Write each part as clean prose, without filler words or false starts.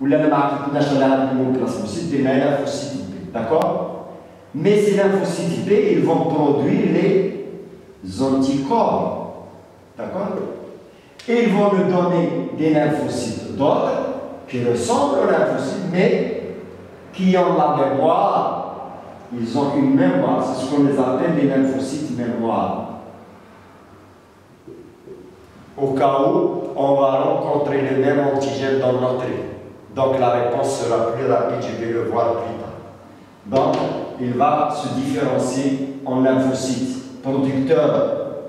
ou là, le plasmocyte des lymphocytes B. D'accord? Mais ces lymphocytes B, ils vont produire les anticorps. D'accord? Et ils vont nous donner des lymphocytes d'autres qui ressemblent aux lymphocytes, mais qui ont la mémoire. Ils ont une mémoire, c'est ce qu'on les appelle les lymphocytes mémoire. Au cas où on va rencontrer le même antigène dans notre vie. Donc la réponse sera plus rapide, je vais le voir plus tard. Donc il va se différencier en lymphocytes producteurs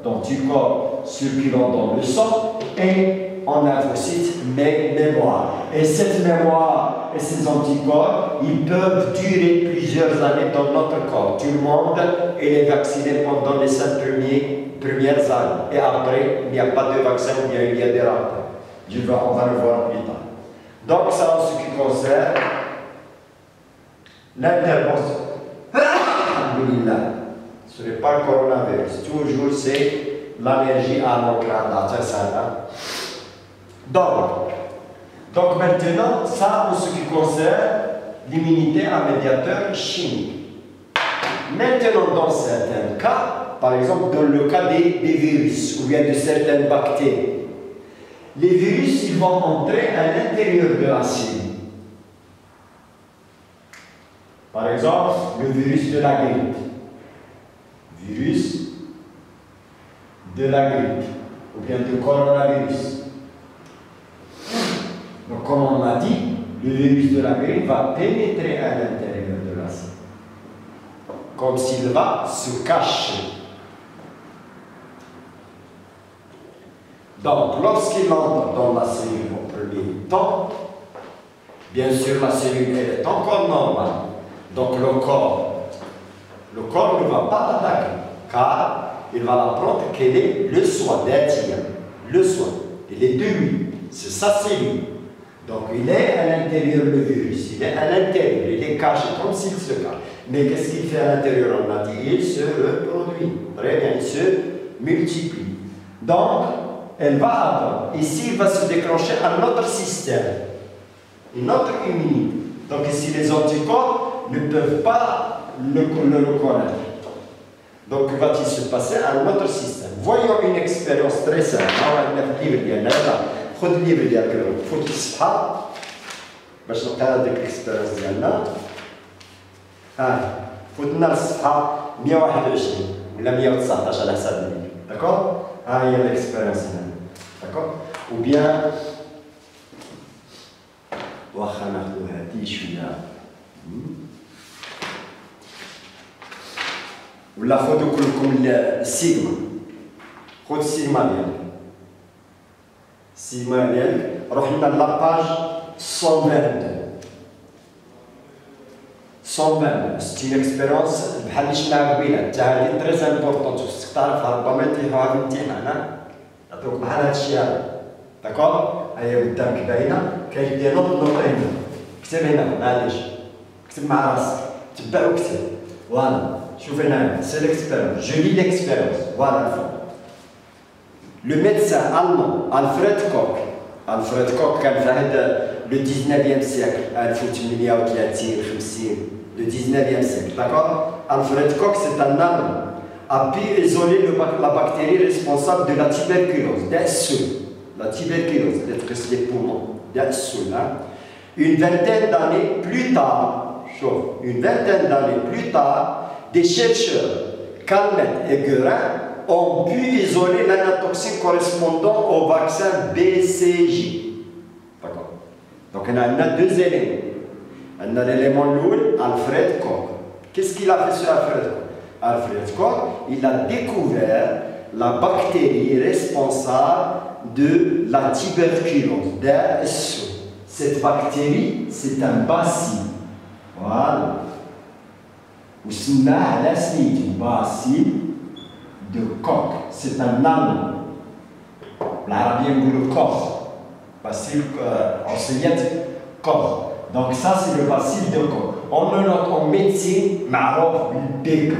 d'anticorps circulant dans le sang et en lymphocytes mémoire. Et cette mémoire et ces anticorps, ils peuvent durer plusieurs années dans notre corps. Tout le monde est vacciné pendant les 5 premières années. Et après, il n'y a pas de vaccin ou bien il y a des rapports. On va le voir plus tard. Donc, ça en ce qui concerne l'intervention. Ce n'est pas le coronavirus. Toujours, c'est l'allergie à l'encre. Donc maintenant, ça en ce qui concerne l'immunité à médiateur chimique. Maintenant, dans certains cas, par exemple dans le cas des virus ou bien de certaines bactéries, les virus ils vont entrer à l'intérieur de la cellule. Par exemple, le virus de la grippe. Virus de la grippe ou bien du coronavirus. Donc, comme on l'a dit, le virus de la grippe va pénétrer à l'intérieur de la cellule, comme s'il va se cacher. Donc, lorsqu'il entre dans la cellule au premier temps, bien sûr, la cellule elle est encore normale. Donc, le corps ne va pas l'attaquer, car il va l'apprendre quel est le soin d'attirer. Le soin, il est de lui, c'est sa cellule. Donc, il est à l'intérieur le virus, il est à l'intérieur, il est caché comme s'il se cache. Mais qu'est-ce qu'il fait à l'intérieur? On a dit, il se reproduit. Très bien, il se multiplie. Donc, elle va attendre. Ici, il va se déclencher un autre système, une autre immunité. Donc, ici, les anticorps ne peuvent pas le reconnaître. Donc, va-t-il se passer un autre système? Voyons une expérience très simple. خذ الليفر ديالك فوت الصفحه باش نلقى هذيك الاكسبيريونس ديالنا. فوت لنا الصفحه 121 ولا 119 على حسب الليفر. داكور؟ ها هي الاكسبيريونس هنا. داكور؟ او بيان واخا ناخذ هذه شويه ولا خذوا كلكم السيغما. خذ السيغما ديالك. Sigma ديالك روح لنا لاباج 122 c'est une expérience بحال اللي شفناها قبيله حتى هذه تري امبورطونت خصك تعرفها ربما يطيحوها في الامتحان يعطيوك بحال هذا الشيء هذا داكور هي قدامك باينه كاين نوط هنا كتب هنا معليش كتب مع راسك تبع وكتب فوالا شوف هنا سي ليكسبيريونس جو لي ليكسبيريونس فوالا الفوق. Le médecin allemand Alfred Koch كان في عهد le 19e siècle 1830 le 19e siècle, d'accord? Alfred Koch, c'est un Allemand, a pu isoler la bactérie responsable de la tuberculose, la tuberculose, détresse des poumons, une vingtaine d'années plus tard, des chercheurs, Kalmet et Guerin, ont pu isoler l'anotoxine correspondant au vaccin BCJ. D'accord. Donc on a deux éléments. On a l'élément lourd, Alfred Koch. Qu'est-ce qu'il a fait sur Alfred Koch? Alfred Koch, il a découvert la bactérie responsable de la tuberculose, DSO. Cette bactérie, c'est un bacille. Voilà. Ou سماه على سميتو bacille de Koch, c'est un Allemand. L'arabien dit Koch, bacille enseignante Koch. Donc ça c'est le bacille de Koch. On le note en médecine, معروف بالBK.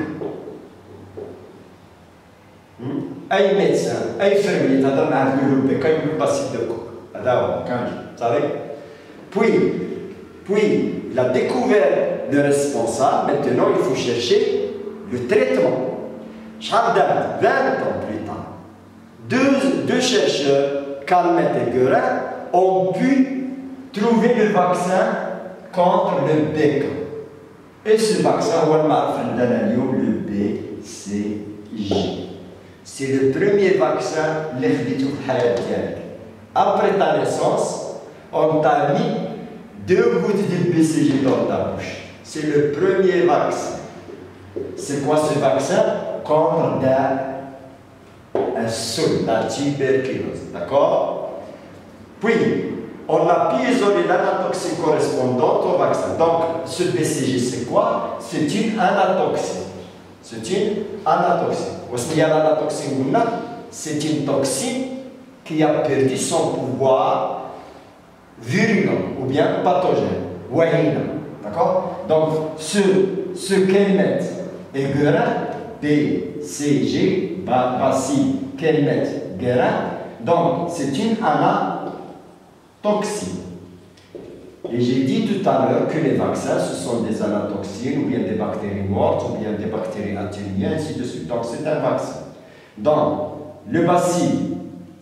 أي médecin, أي infirmier, هذا معروف بالBK, يقول bacille de Koch. هذا هو كامل، صافي؟ Puis, il a découvert le responsable. Maintenant, il faut chercher le traitement. 20 ans plus tard, deux chercheurs, Calmette et Guerin, ont pu trouver le vaccin contre le BK. Et ce vaccin, le BCG. C'est le premier vaccin après ta naissance, on t'a mis 2 gouttes de BCG dans ta bouche. C'est le premier vaccin. C'est quoi ce vaccin? Contre un seul, la tuberculose. D'accord? Puis, on a pu isoler l'anatoxine correspondante au vaccin. Donc, ce BCG, c'est quoi? C'est une anatoxine. C'est une anatoxine. Aussi, l'anatoxine, c'est une toxine qui a perdu son pouvoir virulent ou bien pathogène. D'accord? Donc, ce Calmette et Guerin, BCG, bacille, Calmette, Guerin, donc c'est une anatoxine. Et j'ai dit tout à l'heure que les vaccins, ce sont des anatoxines, ou bien des bactéries mortes, ou bien des bactéries atténuées, ainsi de suite. Donc c'est un vaccin. Donc, le bacille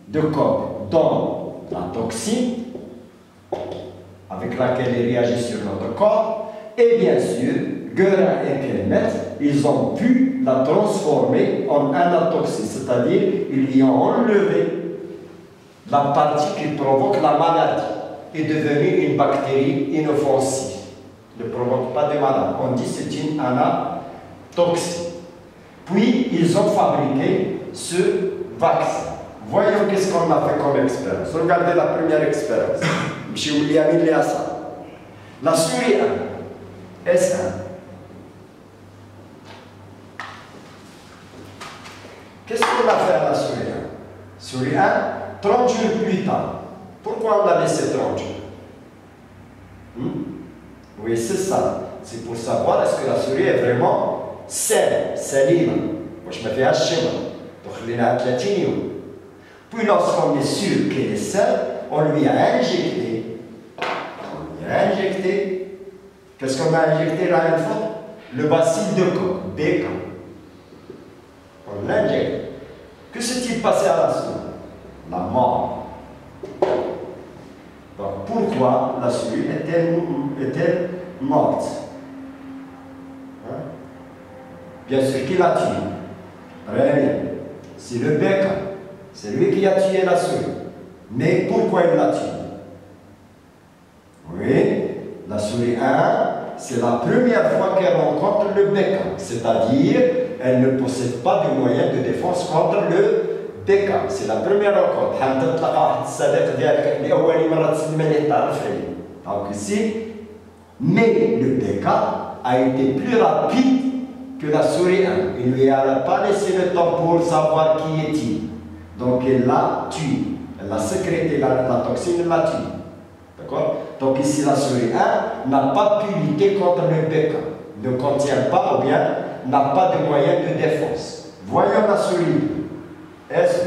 de Koch donne la toxine, avec laquelle il réagit sur notre corps, et bien sûr, Guerin et Calmette, ils ont pu la transformer en anatoxine, c'est-à-dire ils lui ont enlevé la partie qui provoque la maladie, est devenue une bactérie inoffensive, ne provoque pas de maladie. On dit que c'est une anatoxine. Puis ils ont fabriqué ce vaccin. Voyons qu'est-ce qu'on a fait comme expérience. Regardez la première expérience. M. William Ilyasa. La souris 1, S1. Qu'est-ce qu'on a fait à la souris 1? Souris 1, 30 jours plus tard. Pourquoi on l'a laissé 30 jours? Oui, c'est ça. C'est pour savoir est-ce que la souris est vraiment saine, saline. Moi, je me fais hacher. Donc, il a 30 jours. Puis, lorsqu'on est sûr qu'elle est saine, on lui a injecté. Qu'est-ce qu'on a injecté là une fois? Le bacille de Koch, BK. On l'injecte. Que s'est-il passé à la souris? La mort. Donc, pourquoi la souris est-elle morte? Hein? Bien sûr, qui l'a tuée? Très bien. C'est le BK. C'est lui qui a tué la souris. Mais pourquoi il l'a tuée? Oui, la souris 1, c'est la première fois qu'elle rencontre le BK. C'est-à-dire, elle ne possède pas de moyens de défense contre le BK. C'est la première rencontre. Donc ici, mais le BK a été plus rapide que la souris 1. Il ne lui a pas laissé le temps pour savoir qui est-il. Donc elle l'a tué. Elle a sécrété la toxine, elle l'a tué. D'accord? Donc ici, la souris 1 n'a pas pu lutter contre le BK. Ne contient pas ou bien n'a pas de moyens de défense. Voyons la souris S2.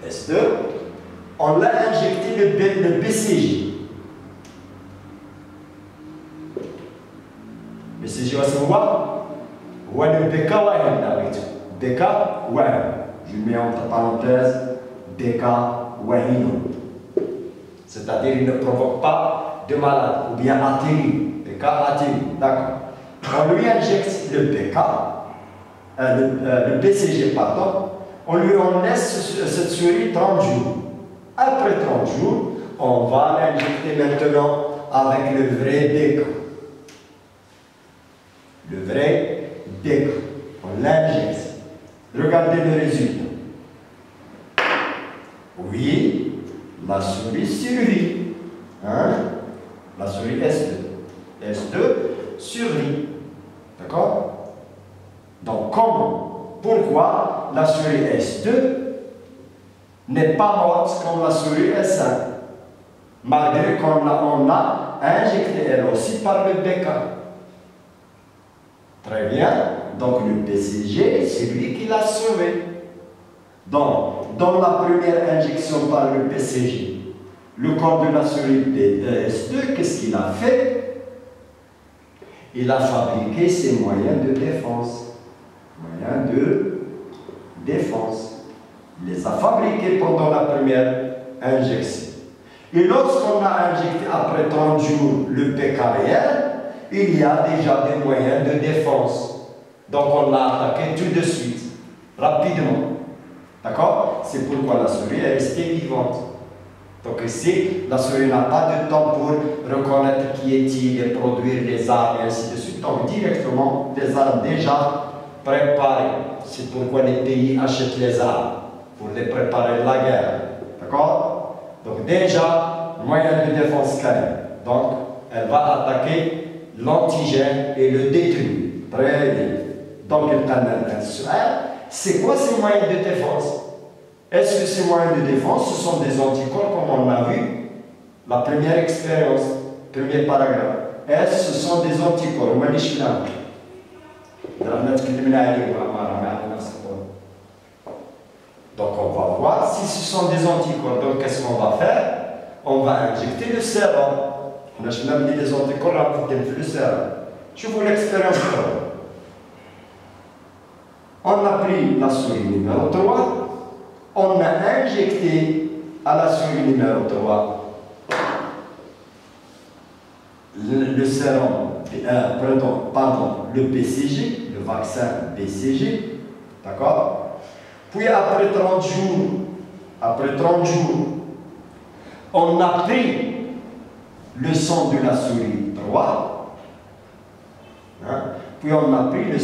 S2, on l'a injecté le BCG. BCG, c'est quoi? Ou le BK ou BK ou je mets entre parenthèses BK ou c'est-à-dire il ne provoque pas de maladie ou bien atténue. BK atténue, d'accord. On lui injecte le BK, le BCG, pardon, on lui en laisse cette souris 30 jours. Après 30 jours, on va l'injecter maintenant avec le vrai BK. Le vrai BK. On l'injecte. Regardez le résultat. Oui, la souris survit. Hein? La souris S2. S2 survit. D'accord? Donc, comment? Pourquoi la souris S2 n'est pas morte comme la souris S1? Malgré qu'on l'a injecté elle aussi par le BK. Très bien. Donc, le BCG, c'est lui qui l'a sauvé. Donc, dans la première injection par le BCG, le corps de la souris BDS2, qu'est-ce qu'il a fait? Il a fabriqué ses moyens de défense. Moyens de défense. Il les a fabriqués pendant la première injection. Et lorsqu'on a injecté après 30 jours le PK réel, il y a déjà des moyens de défense. Donc on l'a attaqué tout de suite, rapidement. D'accord? C'est pourquoi la souris est restée vivante. Donc ici, la souris n'a pas de temps pour reconnaître qui est-il et produire les armes et ainsi de suite. Donc directement, des armes déjà préparées. C'est pourquoi les pays achètent les armes, pour les préparer la guerre. D'accord? Donc déjà, moyen de défense carré. Donc, elle va attaquer l'antigène et le détruire. Très bien. Donc, c'est quoi ces moyens de défense? Est-ce que ces moyens de défense, ce sont des anticorps comme on l'a vu? La première expérience, premier paragraphe. Est-ce que ce sont des anticorps? Donc on va voir si ce sont des anticorps. Donc qu'est-ce qu'on va faire? On va injecter le sérum. On a même dit des anticorps pour le sérum. Je vous l'expérience. On a pris la souris numéro 3. On a injecté à la souris numéro 3 le sérum, le BCG, le vaccin BCG. D'accord? Puis après 30 jours, on a pris le sang de la souris 3, hein, puis on a pris le